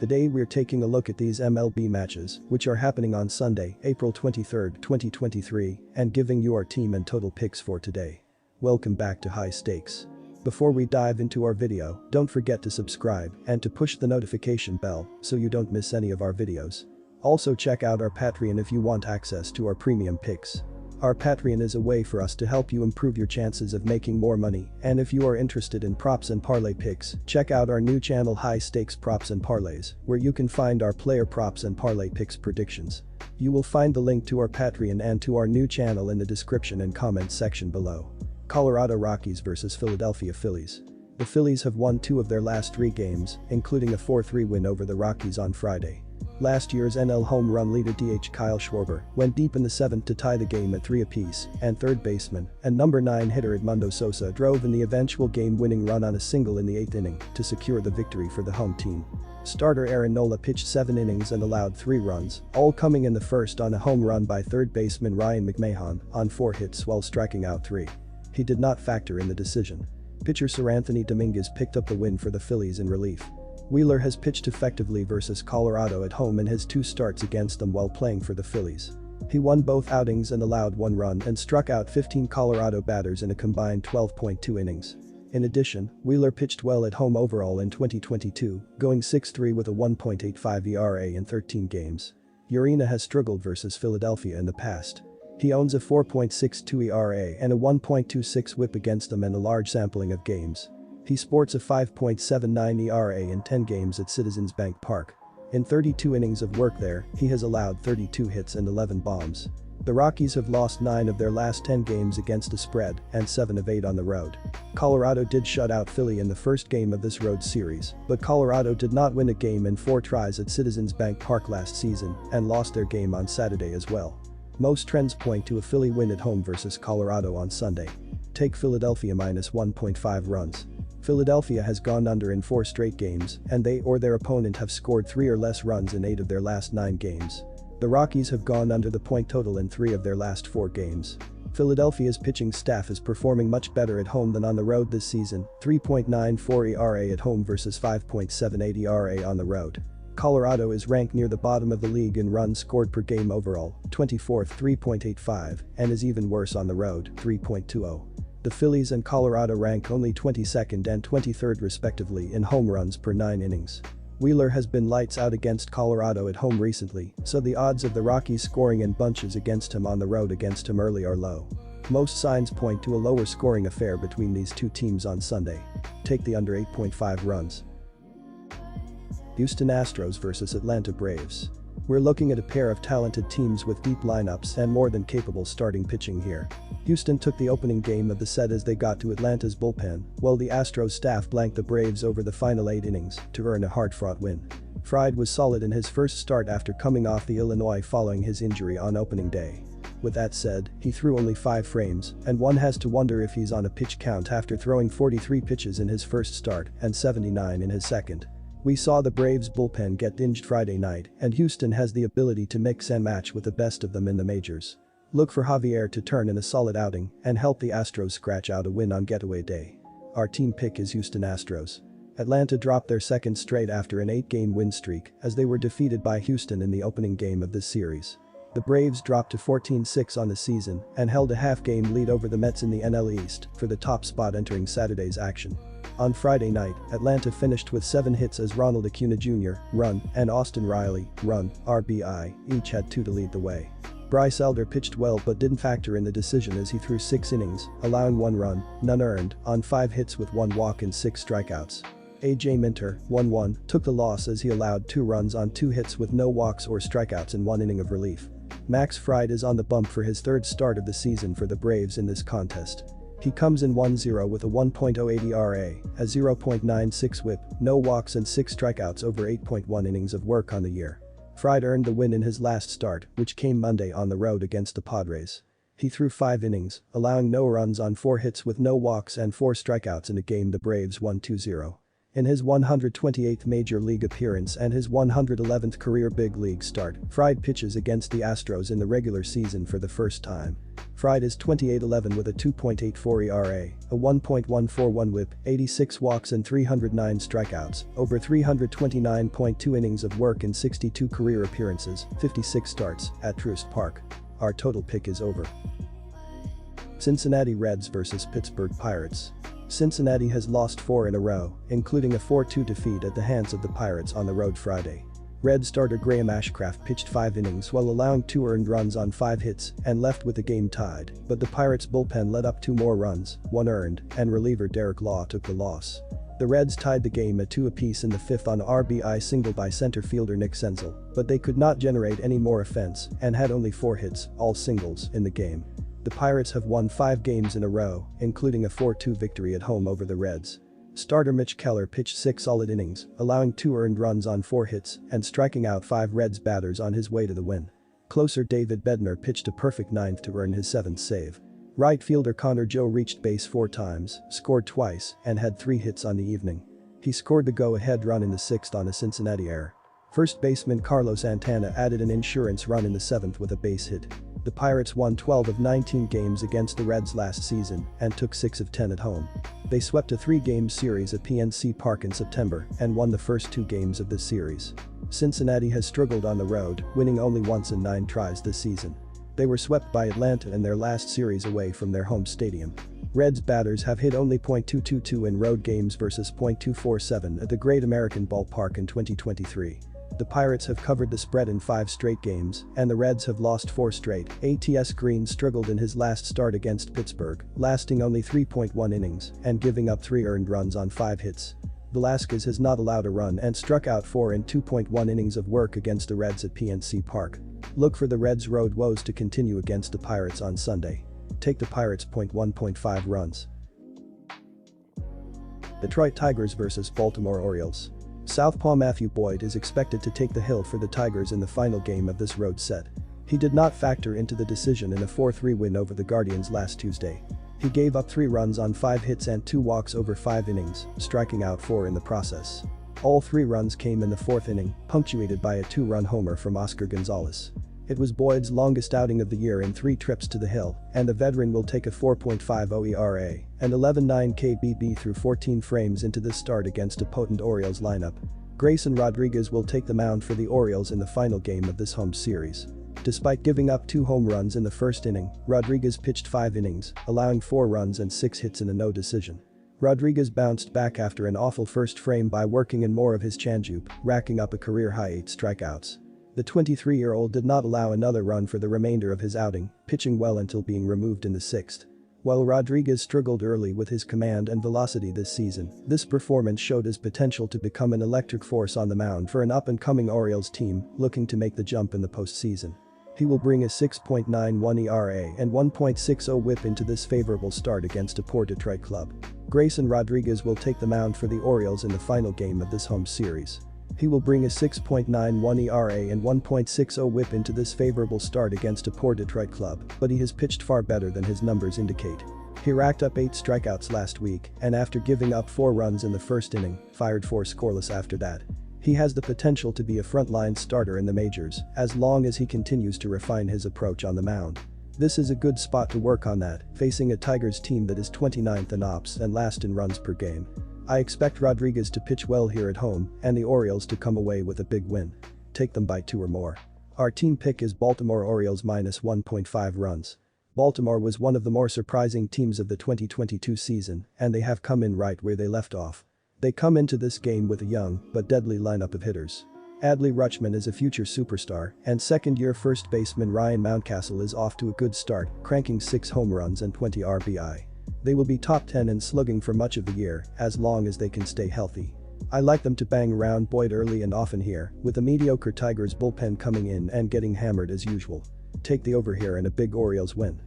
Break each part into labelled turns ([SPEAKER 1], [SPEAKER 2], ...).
[SPEAKER 1] Today we're taking a look at these MLB matches, which are happening on Sunday, April 23, 2023, and giving you our team and total picks for today. Welcome back to High Stakes. Before we dive into our video, don't forget to subscribe and to push the notification bell so you don't miss any of our videos. Also check out our Patreon if you want access to our premium picks. Our Patreon is a way for us to help you improve your chances of making more money, and if you are interested in props and parlay picks, check out our new channel High Stakes Props and Parlays, where you can find our player props and parlay picks predictions. You will find the link to our Patreon and to our new channel in the description and comments section below. Colorado Rockies vs Philadelphia Phillies. The Phillies have won 2 of their last 3 games, including a 4-3 win over the Rockies on Friday. Last year's NL home run leader DH Kyle Schwarber went deep in the 7th to tie the game at 3 apiece, and third baseman and number 9 hitter Edmundo Sosa drove in the eventual game-winning run on a single in the 8th inning to secure the victory for the home team. Starter Aaron Nola pitched 7 innings and allowed 3 runs, all coming in the first on a home run by third baseman Ryan McMahon on 4 hits while striking out 3. He did not factor in the decision. Pitcher Seranthony Dominguez picked up the win for the Phillies in relief. Wheeler has pitched effectively versus Colorado at home in his 2 starts against them while playing for the Phillies. He won both outings and allowed 1 run and struck out 15 Colorado batters in a combined 12.2 innings. In addition, Wheeler pitched well at home overall in 2022, going 6-3 with a 1.85 ERA in 13 games. Urena has struggled versus Philadelphia in the past. He owns a 4.62 ERA and a 1.26 whip against them in a large sampling of games. He sports a 5.79 ERA in 10 games at Citizens Bank Park. In 32 innings of work there, he has allowed 32 hits and 11 bombs. The Rockies have lost 9 of their last 10 games against the spread and 7 of 8 on the road. Colorado did shut out Philly in the first game of this road series, but Colorado did not win a game in 4 tries at Citizens Bank Park last season and lost their game on Saturday as well. Most trends point to a Philly win at home versus Colorado on Sunday. Take Philadelphia minus 1.5 runs. Philadelphia has gone under in 4 straight games, and they or their opponent have scored 3 or less runs in 8 of their last 9 games. The Rockies have gone under the point total in 3 of their last 4 games. Philadelphia's pitching staff is performing much better at home than on the road this season, 3.94 ERA at home versus 5.78 ERA on the road. Colorado is ranked near the bottom of the league in runs scored per game overall, 24th 3.85, and is even worse on the road, 3.20. The Phillies and Colorado rank only 22nd and 23rd respectively in home runs per 9 innings. Wheeler has been lights out against Colorado at home recently, so the odds of the Rockies scoring in bunches against him on the road against him early are low. Most signs point to a lower scoring affair between these 2 teams on Sunday. Take the under 8.5 runs. Houston Astros vs Atlanta Braves. We're looking at a pair of talented teams with deep lineups and more than capable starting pitching here. Houston took the opening game of the set as they got to Atlanta's bullpen, while the Astros staff blanked the Braves over the final 8 innings to earn a hard-fought win. Fried was solid in his first start after coming off the Illinois following his injury on opening day. With that said, he threw only 5 frames, and one has to wonder if he's on a pitch count after throwing 43 pitches in his first start and 79 in his second. We saw the Braves bullpen get dinged Friday night, and Houston has the ability to mix and match with the best of them in the majors. Look for Javier to turn in a solid outing and help the Astros scratch out a win on getaway day. Our team pick is Houston Astros. Atlanta dropped their second straight after an 8-game win streak as they were defeated by Houston in the opening game of this series. The Braves dropped to 14-6 on the season and held a half-game lead over the Mets in the NL East for the top spot entering Saturday's action. On Friday night, Atlanta finished with 7 hits as Ronald Acuna Jr., run, and Austin Riley, run, RBI, each had 2 to lead the way. Bryce Elder pitched well but didn't factor in the decision as he threw 6 innings, allowing 1 run, none earned, on 5 hits with 1 walk and 6 strikeouts. AJ Minter, 1-1, took the loss as he allowed 2 runs on 2 hits with no walks or strikeouts in 1 inning of relief. Max Fried is on the bump for his 3rd start of the season for the Braves in this contest. He comes in 1-0 with a 1.08 ERA, a 0.96 whip, no walks and 6 strikeouts over 8.1 innings of work on the year. Fried earned the win in his last start, which came Monday on the road against the Padres. He threw 5 innings, allowing no runs on 4 hits with no walks and 4 strikeouts in a game the Braves won 2-0. In his 128th Major League appearance and his 111th career Big League start, Fried pitches against the Astros in the regular season for the first time. Fried is 28-11 with a 2.84 ERA, a 1.141 WHIP, 86 walks and 309 strikeouts, over 329.2 innings of work in 62 career appearances, 56 starts, at Truist Park. Our total pick is over. Cincinnati Reds vs Pittsburgh Pirates. Cincinnati has lost 4 in a row, including a 4-2 defeat at the hands of the Pirates on the road Friday. Red starter Graham Ashcraft pitched 5 innings while allowing 2 earned runs on 5 hits and left with the game tied, but the Pirates' bullpen let up 2 more runs, 1 earned, and reliever Derek Law took the loss. The Reds tied the game at 2 apiece in the 5th on RBI single by center fielder Nick Senzel, but they could not generate any more offense and had only 4 hits, all singles, in the game. The Pirates have won 5 games in a row, including a 4-2 victory at home over the Reds. Starter Mitch Keller pitched 6 solid innings, allowing 2 earned runs on 4 hits and striking out 5 Reds batters on his way to the win. Closer David Bednar pitched a perfect 9th to earn his 7th save. Right fielder Connor Joe reached base 4 times, scored twice, and had 3 hits on the evening. He scored the go-ahead run in the 6th on a Cincinnati error. First baseman Carlos Santana added an insurance run in the 7th with a base hit. The Pirates won 12 of 19 games against the Reds last season and took 6 of 10 at home. They swept a 3-game series at PNC Park in September and won the first 2 games of this series. Cincinnati has struggled on the road, winning only once in 9 tries this season. They were swept by Atlanta in their last series away from their home stadium. Reds batters have hit only .222 in road games versus .247 at the Great American Ballpark in 2023. The Pirates have covered the spread in 5 straight games, and the Reds have lost 4 straight. ATS Green struggled in his last start against Pittsburgh, lasting only 3.1 innings and giving up 3 earned runs on 5 hits. Velasquez has not allowed a run and struck out 4 in 2.1 innings of work against the Reds at PNC Park. Look for the Reds' road woes to continue against the Pirates on Sunday. Take the Pirates .1.5 runs. Detroit Tigers vs Baltimore Orioles. Southpaw Matthew Boyd is expected to take the hill for the Tigers in the final game of this road set. He did not factor into the decision in a 4-3 win over the Guardians last Tuesday. He gave up 3 runs on 5 hits and 2 walks over 5 innings, striking out 4 in the process. All 3 runs came in the 4th inning, punctuated by a 2-run homer from Oscar Gonzalez. It was Boyd's longest outing of the year in 3 trips to the hill, and the veteran will take a 4.50 ERA and 11.9 KBB through 14 frames into this start against a potent Orioles lineup. Grayson Rodriguez will take the mound for the Orioles in the final game of this home series. Despite giving up 2 home runs in the first inning, Rodriguez pitched 5 innings, allowing 4 runs and 6 hits in a no decision. Rodriguez bounced back after an awful first frame by working in more of his changeup, racking up a career-high 8 strikeouts. The 23-year-old did not allow another run for the remainder of his outing, pitching well until being removed in the 6th. While Rodriguez struggled early with his command and velocity this season, this performance showed his potential to become an electric force on the mound for an up-and-coming Orioles team looking to make the jump in the postseason. He will bring a 6.91 ERA and 1.60 WHIP into this favorable start against a poor Detroit club. Grayson Rodriguez will take the mound for the Orioles in the final game of this home series. He will bring a 6.91 ERA and 1.60 WHIP into this favorable start against a poor Detroit club, but he has pitched far better than his numbers indicate. He racked up 8 strikeouts last week, and after giving up 4 runs in the first inning, fired 4 scoreless after that. He has the potential to be a frontline starter in the majors, as long as he continues to refine his approach on the mound. This is a good spot to work on that, facing a Tigers team that is 29th in ops and last in runs per game. I expect Rodriguez to pitch well here at home and the Orioles to come away with a big win. Take them by 2 or more. Our team pick is Baltimore Orioles minus 1.5 runs. Baltimore was one of the more surprising teams of the 2022 season, and they have come in right where they left off. They come into this game with a young but deadly lineup of hitters. Adley Rutschman is a future superstar, and second-year first baseman Ryan Mountcastle is off to a good start, cranking 6 home runs and 20 RBI. They will be top 10 in slugging for much of the year, as long as they can stay healthy. I like them to bang around Boyd early and often here, with a mediocre Tigers bullpen coming in and getting hammered as usual. Take the over here and a big Orioles win.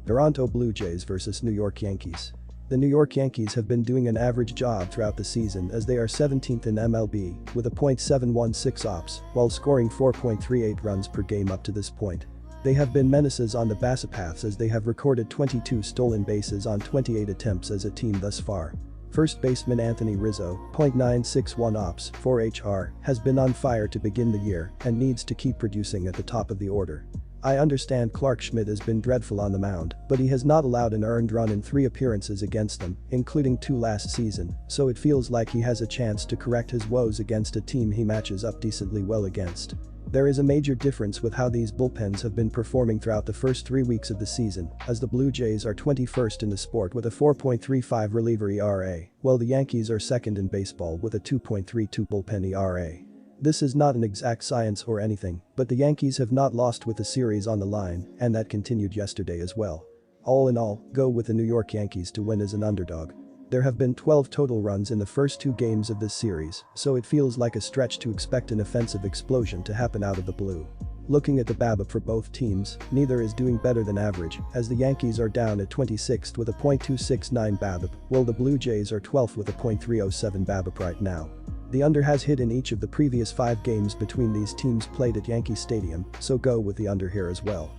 [SPEAKER 1] Toronto Blue Jays vs New York Yankees. The New York Yankees have been doing an average job throughout the season as they are 17th in MLB with a .716 ops while scoring 4.38 runs per game up to this point. They have been menaces on the base paths as they have recorded 22 stolen bases on 28 attempts as a team thus far. First baseman Anthony Rizzo, .961 ops, 4 HR, has been on fire to begin the year and needs to keep producing at the top of the order. I understand Clark Schmidt has been dreadful on the mound, but he has not allowed an earned run in 3 appearances against them, including 2 last season, so it feels like he has a chance to correct his woes against a team he matches up decently well against. There is a major difference with how these bullpens have been performing throughout the first 3 weeks of the season, as the Blue Jays are 21st in the sport with a 4.35 reliever ERA, while the Yankees are second in baseball with a 2.32 bullpen ERA. This is not an exact science or anything, but the Yankees have not lost with the series on the line, and that continued yesterday as well. All in all, go with the New York Yankees to win as an underdog. There have been 12 total runs in the first 2 games of this series, so it feels like a stretch to expect an offensive explosion to happen out of the blue. Looking at the BABIP for both teams, neither is doing better than average, as the Yankees are down at 26th with a .269 BABIP, while the Blue Jays are 12th with a .307 BABIP right now. The under has hit in each of the previous 5 games between these teams played at Yankee Stadium, so go with the under here as well.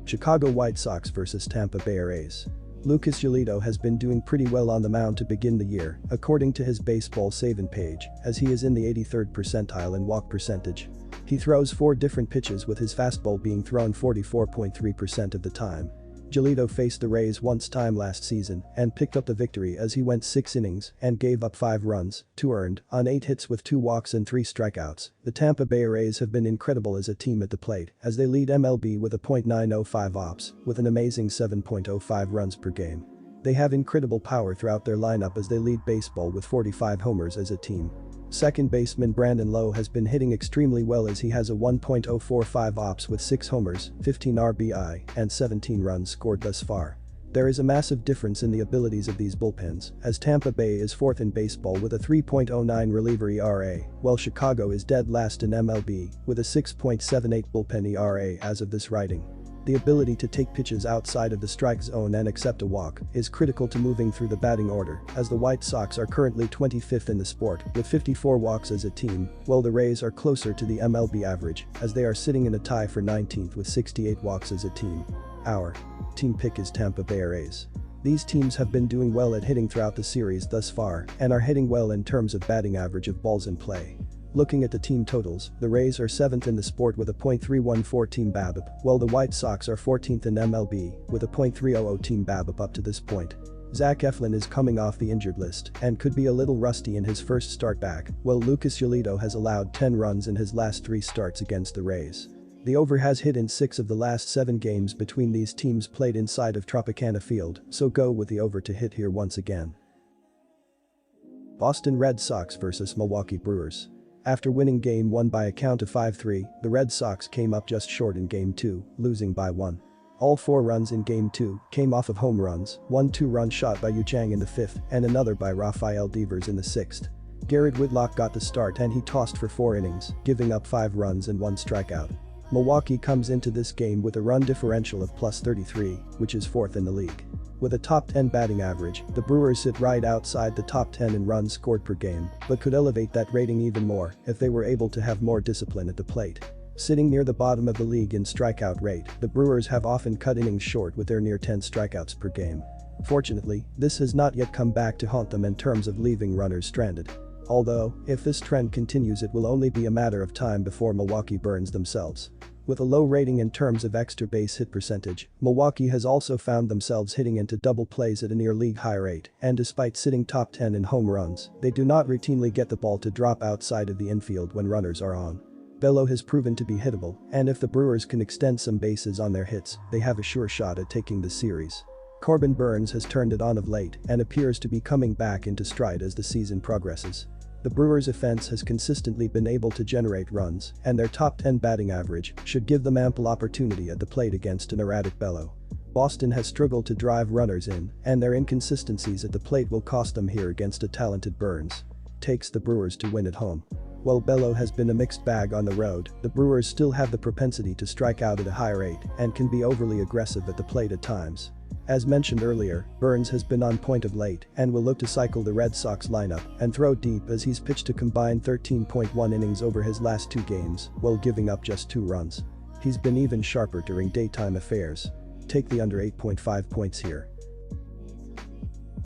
[SPEAKER 1] Chicago White Sox vs Tampa Bay Rays. Lucas Giolito has been doing pretty well on the mound to begin the year, according to his baseball saving page, as he is in the 83rd percentile in walk percentage. He throws 4 different pitches with his fastball being thrown 44.3% of the time. Giolito faced the Rays once last season and picked up the victory as he went 6 innings and gave up 5 runs, 2 earned, on 8 hits with 2 walks and 3 strikeouts. The Tampa Bay Rays have been incredible as a team at the plate as they lead MLB with a .905 ops with an amazing 7.05 runs per game. They have incredible power throughout their lineup as they lead baseball with 45 homers as a team. Second baseman Brandon Lowe has been hitting extremely well as he has a 1.045 ops with 6 homers, 15 RBI, and 17 runs scored thus far. There is a massive difference in the abilities of these bullpens, as Tampa Bay is 4th in baseball with a 3.09 reliever ERA, while Chicago is dead last in MLB with a 6.78 bullpen ERA as of this writing. The ability to take pitches outside of the strike zone and accept a walk is critical to moving through the batting order, as the White Sox are currently 25th in the sport with 54 walks as a team, while the Rays are closer to the MLB average as they are sitting in a tie for 19th with 68 walks as a team. Our team pick is Tampa Bay Rays. These teams have been doing well at hitting throughout the series thus far and are hitting well in terms of batting average of balls in play. Looking at the team totals, the Rays are 7th in the sport with a .314 team BABIP, while the White Sox are 14th in MLB with a .300 team BABIP up to this point. Zach Eflin is coming off the injured list and could be a little rusty in his first start back, while Lucas Giolito has allowed 10 runs in his last 3 starts against the Rays. The over has hit in 6 of the last 7 games between these teams played inside of Tropicana Field, so go with the over to hit here once again. Boston Red Sox vs Milwaukee Brewers. After winning Game 1 by a count of 5-3, the Red Sox came up just short in Game 2, losing by 1. All 4 runs in Game 2 came off of home runs, one 2-run shot by Yu Chang in the 5th and another by Rafael Devers in the 6th. Garrett Whitlock got the start and he tossed for 4 innings, giving up 5 runs and 1 strikeout. Milwaukee comes into this game with a run differential of +33, which is 4th in the league. With a top 10 batting average, the Brewers sit right outside the top 10 in runs scored per game, but could elevate that rating even more if they were able to have more discipline at the plate. Sitting near the bottom of the league in strikeout rate, the Brewers have often cut innings short with their near 10 strikeouts per game. Fortunately, this has not yet come back to haunt them in terms of leaving runners stranded. Although, if this trend continues, it will only be a matter of time before Milwaukee burns themselves. With a low rating in terms of extra base hit percentage, Milwaukee has also found themselves hitting into double plays at a near league high rate, and despite sitting top 10 in home runs, they do not routinely get the ball to drop outside of the infield when runners are on. Bello has proven to be hittable, and if the Brewers can extend some bases on their hits, they have a sure shot at taking the series. Corbin Burns has turned it on of late and appears to be coming back into stride as the season progresses. The Brewers' offense has consistently been able to generate runs, and their top 10 batting average should give them ample opportunity at the plate against an erratic Bello. Boston has struggled to drive runners in, and their inconsistencies at the plate will cost them here against a talented Burns. Takes the Brewers to win at home. While Bello has been a mixed bag on the road, the Brewers still have the propensity to strike out at a high rate and can be overly aggressive at the plate at times. As mentioned earlier, Burns has been on point of late and will look to cycle the Red Sox lineup and throw deep as he's pitched a combined 13.1 innings over his last 2 games while giving up just 2 runs. He's been even sharper during daytime affairs. Take the under 8.5 points here.